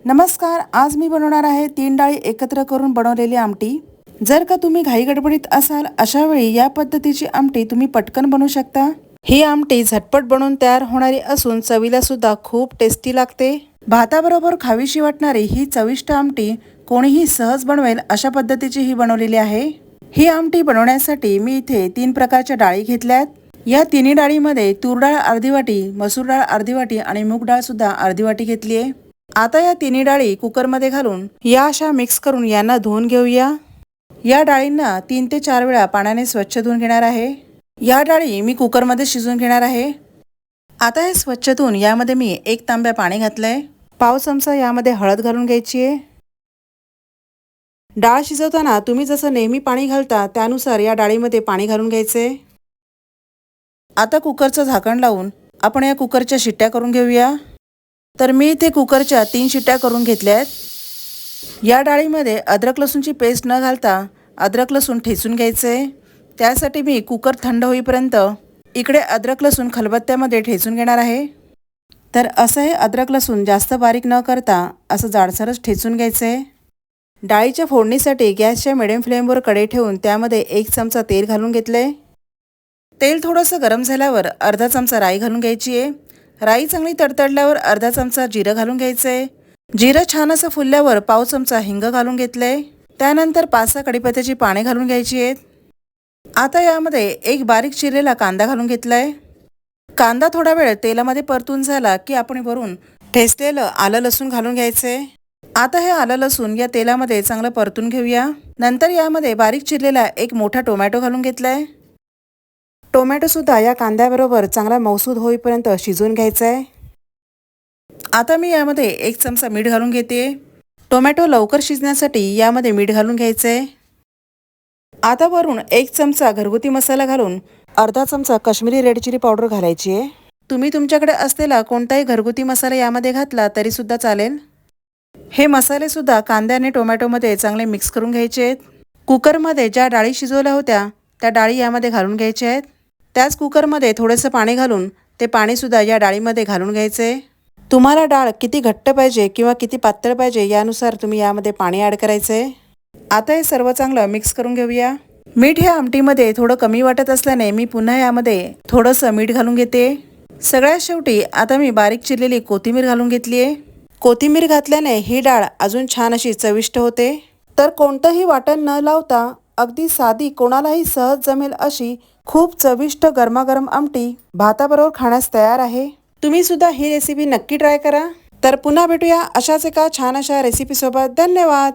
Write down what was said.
नमस्कार, आज मी बनवणार आहे 3 डाळी एकत्र करून बनवलेली आमटी। जर का तुम्ही घाई गडबडीत असाल अशा वेळी या पद्धतीची आमटी तुम्ही पटकन बनवू शकता। ही आमटी झटपट बनवून तयार होणारी असून चवीला सुद्धा खूप टेस्टी लागते। भाताबरोबर खावीशी वाटणारी ही चविष्ट आमटी कोणीही सहज बनवेल अशा पद्धतीची ही बनवलेली आहे। ही आमटी बनवण्यासाठी मी इथे 3 प्रकारच्या डाळी घेतल्यात। या तिन्ही डाळीमध्ये तूर डाळ अर्धी वाटी, मसूर डाळ अर्धी वाटी आणि मूग डाळ सुद्धा अर्धी वाटी घेतली आहे। आता या तिन्ही डाळी कुकरमध्ये घालून या अशा मिक्स करून यांना धुवून घेऊया। या डाळींना 3 ते 4 वेळा पाण्याने स्वच्छ धुवून घेणार आहे। या डाळी मी कुकरमध्ये शिजवून घेणार आहे। आता हे स्वच्छ धुवून यामध्ये मी 1 तांब्या पाणी घातलंय। पाव चमचा यामध्ये हळद घालून घ्यायची आहे। डाळ शिजवताना तुम्ही जसं नेहमी पाणी घालता त्यानुसार या डाळीमध्ये पाणी घालून घ्यायचे। आता कुकरचं झाकण लावून आपण या कुकरच्या शिट्ट्या करून घेऊया। तर मी इथे कुकरच्या 3 शिट्ट्या करून घेतल्या आहेत। या डाळीमध्ये अद्रक लसूणची पेस्ट न घालता अद्रक लसूण ठेचून घ्यायचे। त्यासाठी मी कुकर थंड होईपर्यंत इकडे अद्रक लसूण खलबत्त्यामध्ये ठेचून घेणार आहे। तर असं हे अद्रक लसूण जास्त बारीक न करता असं जाडसरच ठेचून घ्यायचे। डाळीच्या फोडणीसाठी गॅसच्या मिडियम फ्लेमवर कढई ठेवून त्यामध्ये 1 चमचा तेल घालून घेतले। तेल थोडंसं गरम झाल्यावर अर्धा चमचा राई घालून घ्यायची आहे। राई चांगली तडतडल्यावर अर्धा चमचा जिरं घालून घ्यायचे। जिरं छान असं फुलल्यावर पाव चमचा हिंग घालून घेतले। त्यानंतर 5-6 कढीपत्त्याची पाने घालून घ्यायची आहेत। आता यामध्ये 1 बारीक चिरलेला कांदा घालून घेतलाय। कांदा थोडा वेळ तेलामध्ये परतून झाला की आपण वरून ठेचलेलं आलं लसूण घालून घ्यायचे। आता हे आलं लसूण या तेलामध्ये चांगलं परतून घेऊया। नंतर यामध्ये बारीक चिरलेला 1 मोठा टोमॅटो घालून घेतलाय। टोमॅटो सुद्धा या कांद्याबरोबर चांगला मऊसूद होईपर्यंत शिजवून घ्यायचा आहे। आता मी यामध्ये 1 चमचा मीठ घालून घेते। टोमॅटो लवकर शिजण्यासाठी यामध्ये मीठ घालून घ्यायचे। आता वरून 1 चमचा घरगुती मसाला घालून अर्धा चमचा काश्मीरी रेड चिली पावडर घालायची आहे। तुम्ही तुमच्याकडे असलेला कोणताही घरगुती मसाला यामध्ये घातला तरी सुद्धा चालेल। हे मसाले सुद्धा कांद्या आणि टोमॅटोमध्ये चांगले मिक्स करून घ्यायचे आहेत। कुकरमध्ये ज्या डाळी शिजवल्या होत्या त्या डाळी यामध्ये घालून घ्यायच्या आहेत। त्याच कुकरमध्ये थोडंसं पाणी घालून ते पाणीसुद्धा या डाळीमध्ये घालून घ्यायचे। तुम्हाला डाळ किती घट्ट पाहिजे किंवा किती पातळ पाहिजे यानुसार तुम्ही यामध्ये पाणी ॲड करायचे। आता हे सर्व चांगलं मिक्स करून घेऊया। मीठ या आमटीमध्ये थोडं कमी वाटत असल्याने मी पुन्हा यामध्ये थोडंसं मीठ घालून घेते। सगळ्यात शेवटी आता मी बारीक चिरलेली कोथिंबीर घालून घेतली आहे। कोथिंबीर घातल्याने ही डाळ अजून छान अशी चविष्ट होते। तर कोणतंही वाटण न लावता अगदी साधी कोणालाही सहज जमेल अशी खूप चविष्ट गरमागरम आमटी भाताबरोबर खाण्यास तयार आहे। तुम्ही सुद्धा ही रेसिपी नक्की ट्राय करा। तर पुन्हा भेटूया अशाच एका छान अशा रेसिपी सोबत। धन्यवाद।